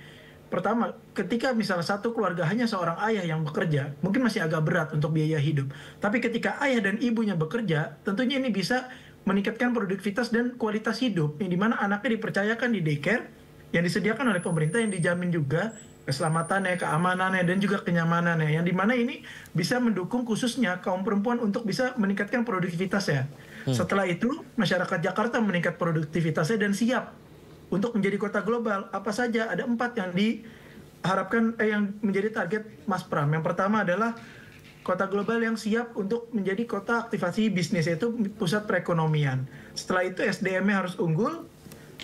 Pertama, ketika misalnya satu keluarga hanya seorang ayah yang bekerja, mungkin masih agak berat untuk biaya hidup. Tapi ketika ayah dan ibunya bekerja, tentunya ini bisa meningkatkan produktivitas dan kualitas hidup. Yang dimana anaknya dipercayakan di daycare yang disediakan oleh pemerintah, yang dijamin juga keselamatannya, keamanannya, dan juga kenyamanannya. Yang dimana ini bisa mendukung khususnya kaum perempuan untuk bisa meningkatkan produktivitasnya. Setelah itu, masyarakat Jakarta meningkat produktivitasnya dan siap untuk menjadi kota global. Apa saja? Ada 4 yang diharapkan, yang menjadi target Mas Pram. Yang pertama adalah kota global yang siap untuk menjadi kota aktivasi bisnis, yaitu pusat perekonomian. Setelah itu SDM-nya harus unggul.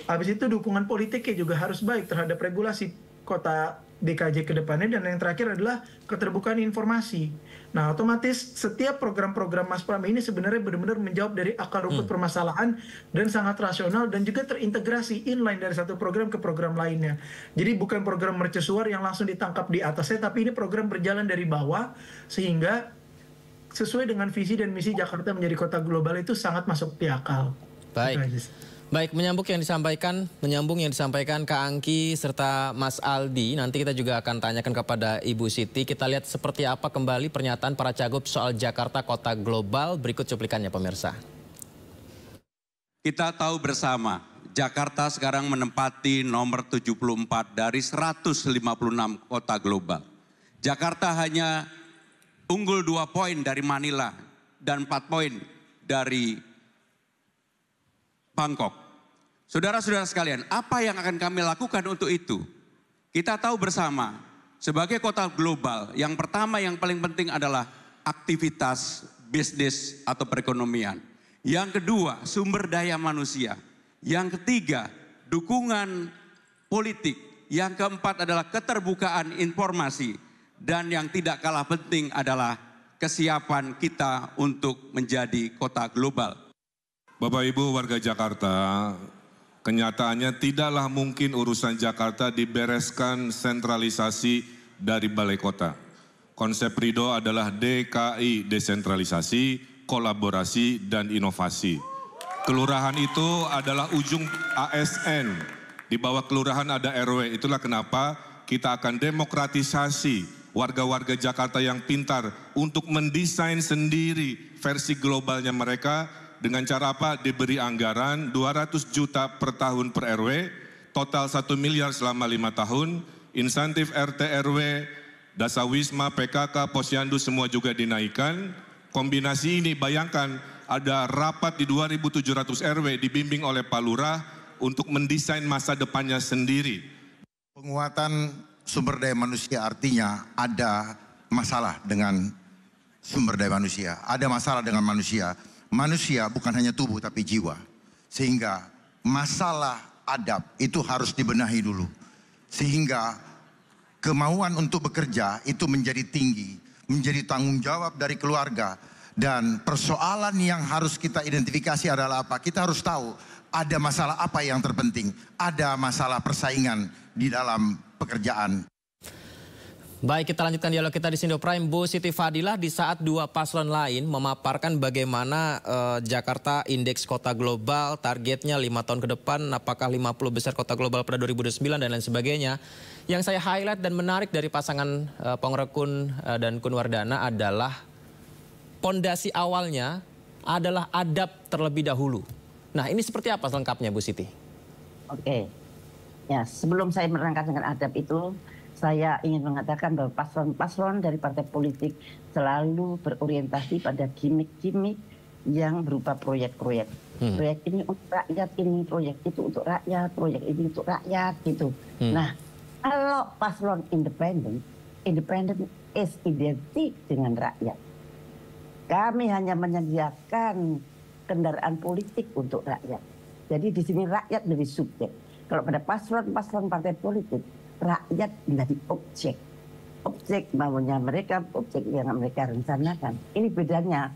Habis itu dukungan politiknya juga harus baik terhadap regulasi kota DKJ ke depannya. Dan yang terakhir adalah keterbukaan informasi. Nah, otomatis setiap program-program Mas Pram ini sebenarnya benar-benar menjawab dari akar rumput permasalahan dan sangat rasional dan juga terintegrasi inline dari satu program ke program lainnya. Jadi bukan program mercusuar yang langsung ditangkap di atasnya, tapi ini program berjalan dari bawah sehingga sesuai dengan visi dan misi Jakarta menjadi kota global itu sangat masuk di akal.
Baik. Baik, menyambung yang disampaikan Kak Angki serta Mas Aldi. Nanti kita juga akan tanyakan kepada Ibu Siti. Kita lihat seperti apa kembali pernyataan para cagup soal Jakarta Kota Global. Berikut cuplikannya pemirsa.
Kita tahu bersama, Jakarta sekarang menempati nomor 74 dari 156 kota global. Jakarta hanya unggul 2 poin dari Manila dan 4 poin dari Bangkok. Saudara-saudara sekalian, apa yang akan kami lakukan untuk itu? Kita tahu bersama, sebagai kota global, yang pertama yang paling penting adalah aktivitas bisnis atau perekonomian. Yang kedua, sumber daya manusia. Yang ketiga, dukungan politik. Yang keempat adalah keterbukaan informasi. Dan yang tidak kalah penting adalah kesiapan kita untuk menjadi kota global.
Bapak Ibu warga Jakarta, kenyataannya tidaklah mungkin urusan Jakarta dibereskan sentralisasi dari balai kota. Konsep Ridho adalah DKI, desentralisasi, kolaborasi, dan inovasi. Kelurahan itu adalah ujung ASN, di bawah kelurahan ada RW. Itulah kenapa kita akan demokratisasi warga-warga Jakarta yang pintar untuk mendesain sendiri versi globalnya mereka. Dengan cara apa? Diberi anggaran 200 juta per tahun per RW, total 1 miliar selama 5 tahun, insentif RT RW, Dasawisma, PKK, Posyandu semua juga dinaikkan. Kombinasi ini bayangkan ada rapat di 2.700 RW dibimbing oleh Pak Lurah untuk mendesain masa depannya sendiri.
Penguatan sumber daya manusia artinya ada masalah dengan sumber daya manusia, ada masalah dengan manusia. Manusia bukan hanya tubuh tapi jiwa. Sehingga masalah adab itu harus dibenahi dulu. Sehingga kemauan untuk bekerja itu menjadi tinggi, menjadi tanggung jawab dari keluarga. Dan persoalan yang harus kita identifikasi adalah apa? Kita harus tahu ada masalah apa yang terpenting. Ada masalah persaingan di dalam pekerjaan.
Baik, kita lanjutkan dialog kita di Sindo Prime. Bu Siti Fadilah, di saat dua paslon lain memaparkan bagaimana Jakarta indeks kota global, targetnya 5 tahun ke depan, apakah 50 besar kota global pada 2009 dan lain sebagainya. Yang saya highlight dan menarik dari pasangan Pongrekun dan Kunwardana adalah pondasi awalnya adalah adab terlebih dahulu. Nah, ini seperti apa selengkapnya, Bu Siti?
Oke, ya sebelum saya merangkai dengan adab itu, saya ingin mengatakan bahwa paslon-paslon dari partai politik selalu berorientasi pada gimmick-gimmick yang berupa proyek-proyek. Proyek ini untuk rakyat, ini proyek itu untuk rakyat, proyek ini untuk rakyat gitu. Nah, kalau paslon independen is identik dengan rakyat. Kami hanya menyediakan kendaraan politik untuk rakyat. Jadi di sini rakyat menjadi subjek. Kalau pada paslon-paslon partai politik, rakyat menjadi objek. Objek maunya mereka, objek yang mereka rencanakan. Ini bedanya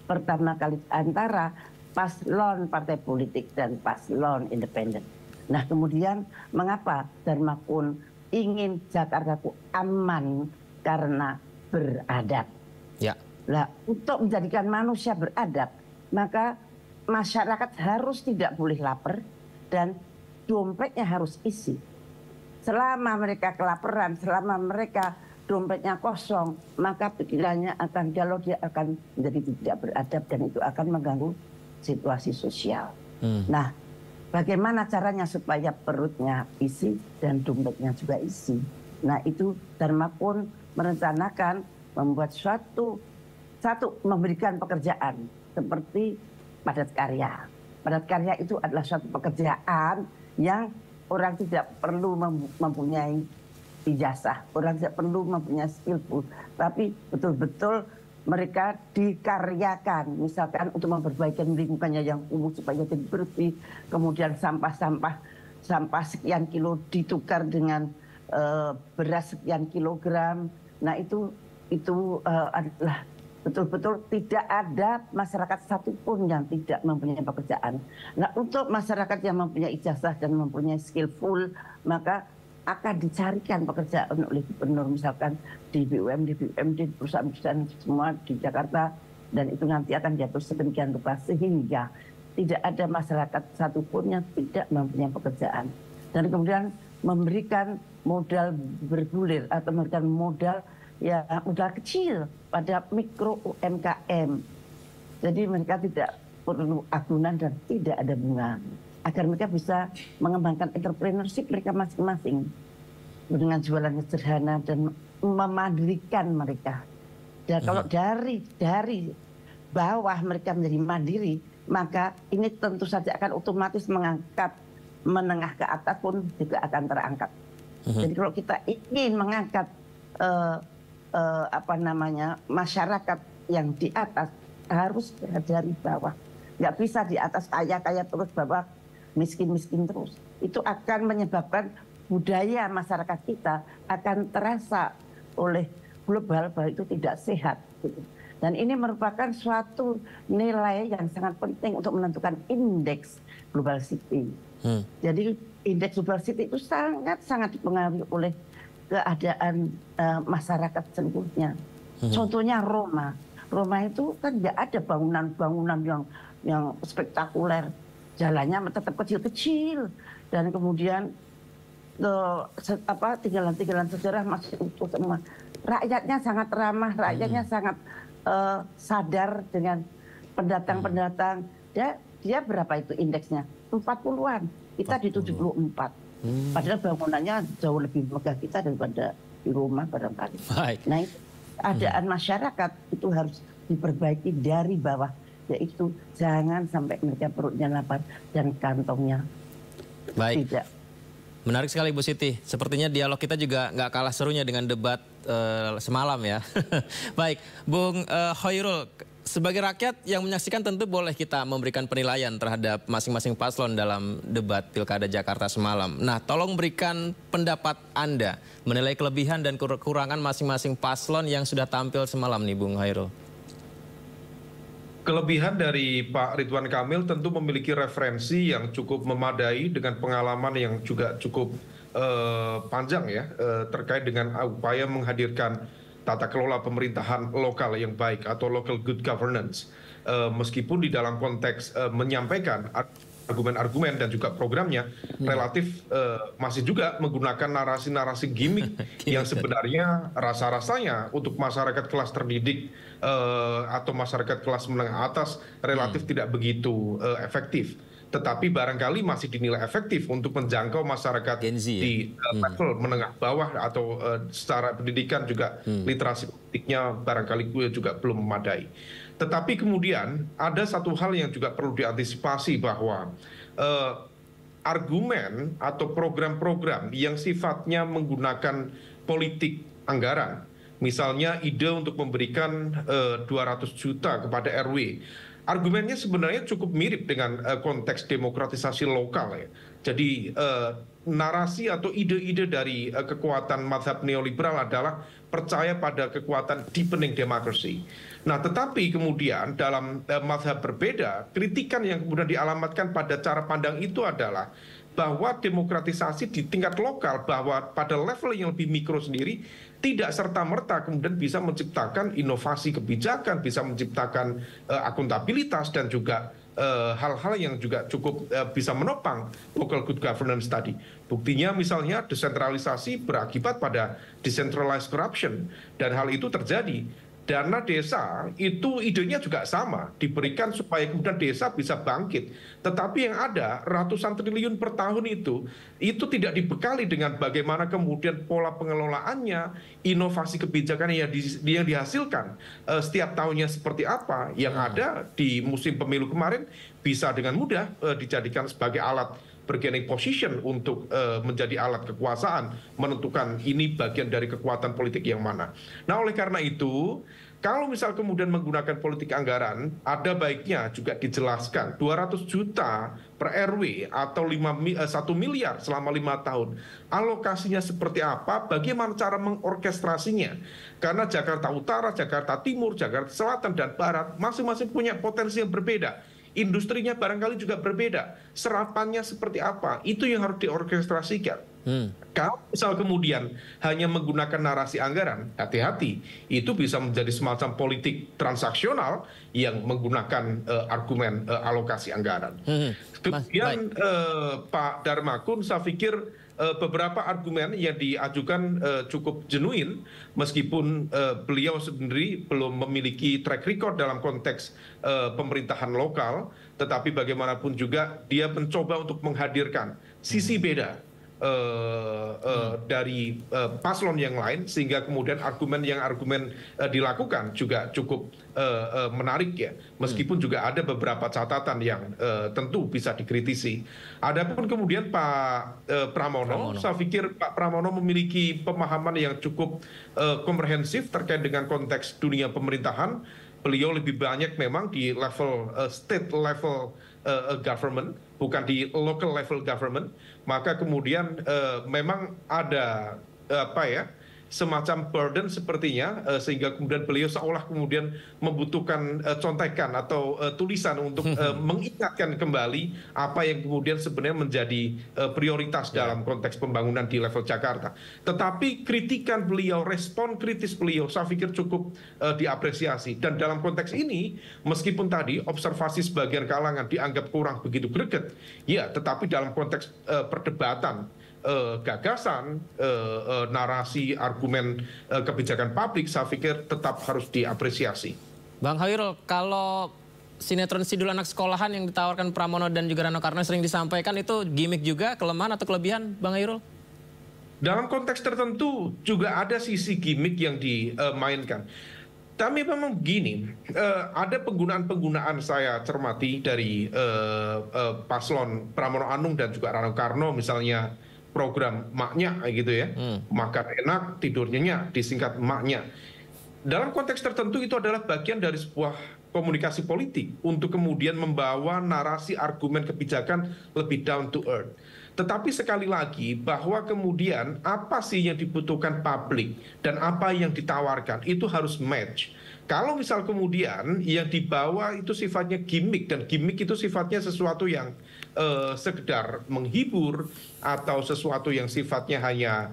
pertama kali antara paslon partai politik dan paslon independen. Nah, kemudian mengapa Dharmakun ingin Jakartaku aman karena beradab?
Ya.
Nah, untuk menjadikan manusia beradab, maka masyarakat harus tidak boleh lapar dan dompetnya harus isi. Selama mereka kelaparan, selama mereka dompetnya kosong, maka pikirannya akan kalau dia akan menjadi tidak beradab dan itu akan mengganggu situasi sosial. Nah, bagaimana caranya supaya perutnya isi dan dompetnya juga isi? Nah, itu Dharmakun merencanakan membuat satu memberikan pekerjaan seperti padat karya. Padat karya itu adalah suatu pekerjaan yang orang tidak perlu mempunyai ijazah, orang tidak perlu mempunyai skillful, tapi betul-betul mereka dikaryakan, misalkan untuk memperbaiki lingkungannya yang kumuh supaya jadi bersih, kemudian sampah sekian kilo ditukar dengan beras sekian kilogram. Nah itu adalah betul-betul tidak ada masyarakat satupun yang tidak mempunyai pekerjaan. Nah, untuk masyarakat yang mempunyai ijazah dan mempunyai skillful, maka akan dicarikan pekerjaan oleh gubernur, misalkan di BUMD, di perusahaan-perusahaan semua di Jakarta, dan itu nanti akan jatuh sedemikian rupa sehingga tidak ada masyarakat satupun yang tidak mempunyai pekerjaan. Dan kemudian memberikan modal bergulir atau memberikan modal kecil pada mikro UMKM. Jadi mereka tidak perlu agunan dan tidak ada bunga. Agar mereka bisa mengembangkan entrepreneurship mereka masing-masing. Dengan jualan sederhana dan memandirikan mereka. Dan kalau dari bawah mereka menjadi mandiri, maka ini tentu saja akan otomatis mengangkat menengah ke atas pun juga akan terangkat. Jadi kalau kita ingin mengangkat masyarakat yang di atas, harus dari bawah. Nggak bisa di atas kaya-kaya terus, bawah miskin-miskin terus. Itu akan menyebabkan budaya masyarakat kita akan terasa oleh global bahwa itu tidak sehat. Gitu. Dan ini merupakan suatu nilai yang sangat penting untuk menentukan indeks global city. Jadi indeks global city itu sangat-sangat dipengaruhi oleh keadaan masyarakat seluruhnya. Contohnya Roma. Roma itu kan nggak ada bangunan-bangunan yang spektakuler. Jalannya tetap kecil-kecil. Dan kemudian tinggalan-tinggalan sejarah masih utuh semua. Rakyatnya sangat ramah, rakyatnya sangat sadar dengan pendatang-pendatang. Dia berapa itu indeksnya? 40-an. Kita di 74. Padahal bangunannya jauh lebih megah kita daripada di Roma barangkali. Nah, itu keadaan masyarakat itu harus diperbaiki dari bawah. Yaitu jangan sampai mereka perutnya lapar dan kantongnya tidak.
Menarik sekali Bu Siti. Sepertinya dialog kita juga nggak kalah serunya dengan debat semalam ya. Baik, Bung Khairul, sebagai rakyat yang menyaksikan tentu boleh kita memberikan penilaian terhadap masing-masing paslon dalam debat Pilkada Jakarta semalam. Nah, tolong berikan pendapat Anda menilai kelebihan dan kekurangan masing-masing paslon yang sudah tampil semalam nih, Bung Khairul.
Kelebihan dari Pak Ridwan Kamil tentu memiliki referensi yang cukup memadai dengan pengalaman yang juga cukup panjang ya terkait dengan upaya menghadirkan tata kelola pemerintahan lokal yang baik atau local good governance. Meskipun di dalam konteks menyampaikan argumen-argumen dan juga programnya relatif masih juga menggunakan narasi-narasi gimmick yang sebenarnya rasa-rasanya untuk masyarakat kelas terdidik atau masyarakat kelas menengah atas relatif tidak begitu efektif. Tetapi barangkali masih dinilai efektif untuk menjangkau masyarakat di level menengah bawah atau secara pendidikan juga literasi politiknya barangkali juga belum memadai. Tetapi kemudian ada satu hal yang juga perlu diantisipasi bahwa argumen atau program-program yang sifatnya menggunakan politik anggaran, misalnya ide untuk memberikan 200 juta kepada RW, argumennya sebenarnya cukup mirip dengan konteks demokratisasi lokal ya. Jadi narasi atau ide-ide dari kekuatan mazhab neoliberal adalah percaya pada kekuatan deepening democracy. Nah, tetapi kemudian dalam mazhab berbeda, kritikan yang kemudian dialamatkan pada cara pandang itu adalah bahwa demokratisasi di tingkat lokal, bahwa pada level yang lebih mikro sendiri, tidak serta-merta kemudian bisa menciptakan inovasi kebijakan, bisa menciptakan akuntabilitas dan juga hal-hal yang juga cukup bisa menopang local good governance tadi. Buktinya misalnya desentralisasi berakibat pada decentralized corruption, dan hal itu terjadi. Dana desa itu idenya juga sama, diberikan supaya kemudian desa bisa bangkit. Tetapi yang ada ratusan triliun per tahun itu tidak dibekali dengan bagaimana kemudian pola pengelolaannya, inovasi kebijakan yang dihasilkan setiap tahunnya seperti apa. Yang ada di musim pemilu kemarin bisa dengan mudah dijadikan sebagai alat bargaining position untuk menjadi alat kekuasaan, menentukan ini bagian dari kekuatan politik yang mana. Nah, oleh karena itu, kalau misal kemudian menggunakan politik anggaran, ada baiknya juga dijelaskan 200 juta per RW atau 1 miliar selama 5 tahun. Alokasinya seperti apa, bagaimana cara mengorkestrasinya. Karena Jakarta Utara, Jakarta Timur, Jakarta Selatan, dan Barat masing-masing punya potensi yang berbeda. Industrinya barangkali juga berbeda, serapannya seperti apa, itu yang harus diorkestrasikan. Kalau misal kemudian hanya menggunakan narasi anggaran, hati-hati, itu bisa menjadi semacam politik transaksional yang menggunakan argumen alokasi anggaran. Kemudian Pak Darmakun, saya pikir beberapa argumen yang diajukan cukup genuine, meskipun beliau sendiri belum memiliki track record dalam konteks pemerintahan lokal, tetapi bagaimanapun juga dia mencoba untuk menghadirkan sisi beda dari paslon yang lain, sehingga kemudian argumen dilakukan juga cukup menarik ya, meskipun juga ada beberapa catatan yang tentu bisa dikritisi. Adapun kemudian Pak Pramono, saya pikir Pak Pramono memiliki pemahaman yang cukup komprehensif terkait dengan konteks dunia pemerintahan. Beliau lebih banyak memang di level state level government, bukan di local level government. Maka kemudian memang ada semacam burden sepertinya, sehingga kemudian beliau seolah kemudian membutuhkan contekan atau tulisan untuk mengingatkan kembali apa yang kemudian sebenarnya menjadi prioritas dalam konteks pembangunan di level Jakarta. Tetapi kritikan beliau, respon kritis beliau, saya pikir cukup diapresiasi. Dan dalam konteks ini, meskipun tadi observasi sebagian kalangan dianggap kurang begitu greget, ya, tetapi dalam konteks perdebatan gagasan, narasi, argumen kebijakan publik, saya pikir tetap harus diapresiasi.
Bang Khairul, kalau sinetron Sidul Anak Sekolahan yang ditawarkan Pramono dan juga Rano Karno sering disampaikan, itu gimmick juga, kelemahan atau kelebihan, Bang Khairul?
Dalam konteks tertentu juga ada sisi gimmick yang dimainkan. Tapi memang begini, ada penggunaan-penggunaan saya cermati dari paslon Pramono Anung dan juga Rano Karno, misalnya program maknya gitu ya, makan enak, tidur nyenyak, disingkat maknya. Dalam konteks tertentu itu adalah bagian dari sebuah komunikasi politik untuk kemudian membawa narasi argumen kebijakan lebih down to earth. Tetapi sekali lagi bahwa kemudian apa sih yang dibutuhkan publik dan apa yang ditawarkan itu harus match. Kalau misal kemudian yang dibawa itu sifatnya gimmick, dan gimmick itu sifatnya sesuatu yang sekedar menghibur atau sesuatu yang sifatnya hanya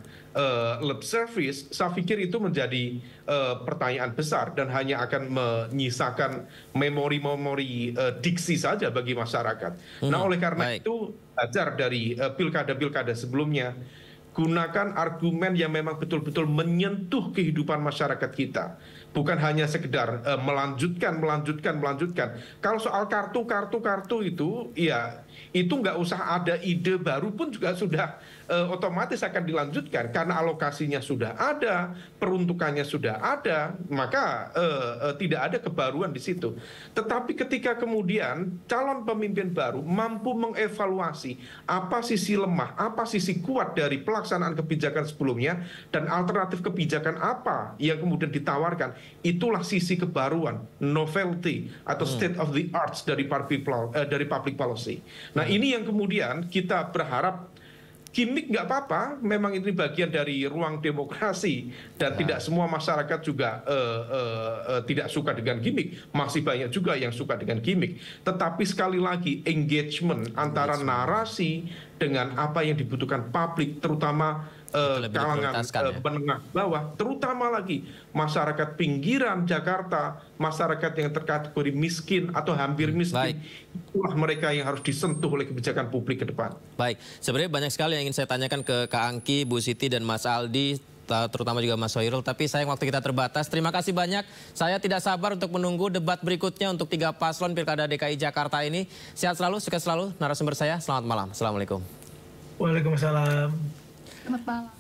lip service, saya pikir itu menjadi pertanyaan besar dan hanya akan menyisakan memori-memori diksi saja bagi masyarakat. Nah, oleh karena itu, belajar dari pilkada-pilkada sebelumnya, gunakan argumen yang memang betul-betul menyentuh kehidupan masyarakat kita. Bukan hanya sekedar melanjutkan. Kalau soal kartu itu, ya itu nggak usah ada ide baru pun juga sudah otomatis akan dilanjutkan. Karena alokasinya sudah ada, peruntukannya sudah ada, maka tidak ada kebaruan di situ. Tetapi ketika kemudian calon pemimpin baru mampu mengevaluasi apa sisi lemah, apa sisi kuat dari pelaksanaan kebijakan sebelumnya, dan alternatif kebijakan apa yang kemudian ditawarkan, itulah sisi kebaruan, novelty atau state of the arts dari public policy. Nah, ini yang kemudian kita berharap. Gimmick nggak apa-apa, memang ini bagian dari ruang demokrasi, dan tidak semua masyarakat juga tidak suka dengan gimmick. Masih banyak juga yang suka dengan gimmick. Tetapi sekali lagi, engagement antara narasi dengan apa yang dibutuhkan publik, terutama kalangan menengah bawah, terutama lagi masyarakat pinggiran Jakarta, masyarakat yang terkategori miskin atau hampir miskin, itulah mereka yang harus disentuh oleh kebijakan publik ke depan.
Baik, sebenarnya banyak sekali yang ingin saya tanyakan ke Kak Angki, Bu Siti, dan Mas Aldi, terutama juga Mas Khairul, tapi sayang waktu kita terbatas. Terima kasih banyak. Saya tidak sabar untuk menunggu debat berikutnya untuk 3 paslon Pilkada DKI Jakarta ini. Sehat selalu, sukses selalu narasumber saya. Selamat malam. Assalamualaikum.
Waalaikumsalam.
Selamat malam.